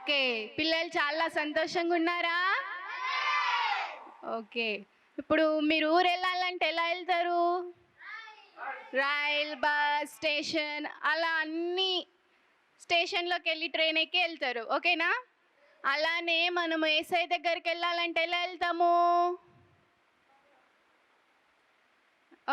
Okay, పిల్లలు చాలా సంతోషంగా ఉన్నారా? ఓకే, ఇప్పుడు మీరు ఊరు వెళ్ళాలంటే ఎలా వెళ్తారు? రైల్, బస్ స్టేషన్, అలా అన్ని స్టేషన్లోకి వెళ్ళి ట్రైన్ ఎక్కి వెళ్తారు. ఓకేనా? అలానే మనము ఏసఐ దగ్గరికి వెళ్ళాలంటే ఎలా వెళ్తాము?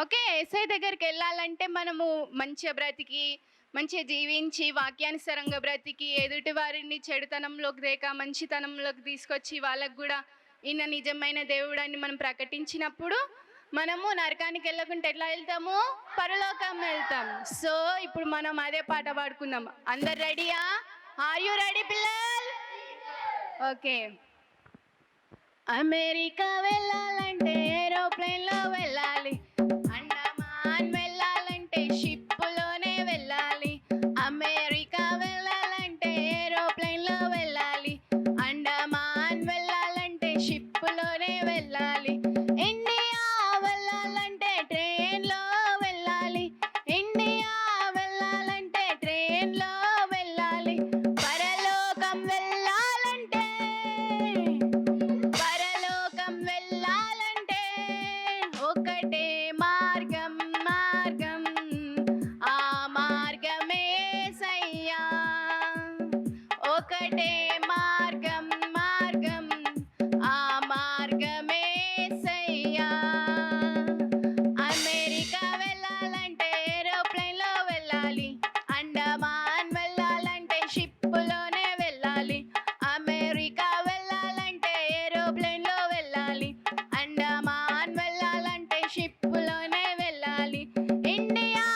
ఓకే, ఏసఐ దగ్గరికి వెళ్ళాలంటే మనము మంచిగా బ్రతికి, మంచిగా జీవించి, వాక్యానుసారంగా బ్రతికి, ఎదుటి వారిని చెడుతనంలోకి దేక మంచితనంలోకి తీసుకొచ్చి వాళ్ళకు కూడా ఈయన నిజమైన దేవుడని మనం ప్రకటించినప్పుడు మనము నరకానికి వెళ్ళకుండా ఎట్లా వెళ్తాము? పరలోకం వెళ్తాం. సో ఇప్పుడు మనం అదే పాట పాడుకుందాం. అందరు రెడీయా? ఆర్ యు రెడీ పిల్లలు? ఓకే. అమెరికా వెళ్ళాలంటే ఏరోప్లేన్లో వెళ్ళాలి, అండమాన్ వెళ్ళాలంటే షిప్పులోనే వెళ్ళాలి. అమెరికా వెళ్ళాలంటే ఏరోప్లేన్లో వెళ్ళాలి, అండమాన్ వెళ్ళాలంటే షిప్పులోనే వెళ్ళాలి. ఇండియా వెళ్ళాలంటే ట్రైన్లో వెళ్ళాలి, ఇండియా వెళ్ళాలంటే ట్రైన్లో వెళ్ళాలి. పరలోకం వెళ్ళాలంటే ఒకటే మార్గం, మార్గం, ఆ మార్గమే యేసయ్యా. ఒకటే మార్గం, మార్గం, ఆ మార్గమే యేసయ్యా. అమెరికా వెళ్ళాలంటే ఏరోప్లేన్లో వెళ్ళాలి, అండమాన్ వెళ్ళాలంటే షిప్పులోనే వెళ్ళాలి. అమెరికా వెళ్ళాలంటే ఏరోప్లేన్లో వెళ్ళాలి, అండమాన్ వెళ్ళాలంటే షిప్పులోనే వెళ్ళాలి. ఇండియా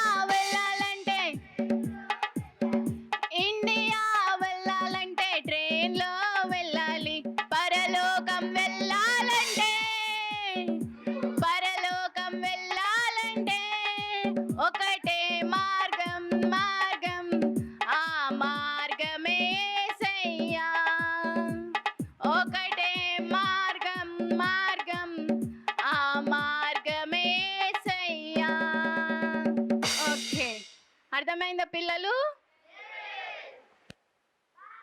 వెళ్ళాలంటే ట్రైన్లో వెళ్ళాలి. పరలోకం వెళ్ళాలంటే ఒకటే మార్గం, మార్గం, ఆ మార్గమే యేసయ్యా. ఒకటే మార్గం, మార్గం, ఆ మార్గమే యేసయ్యా. ఓకే, అర్థమైందా పిల్లలు?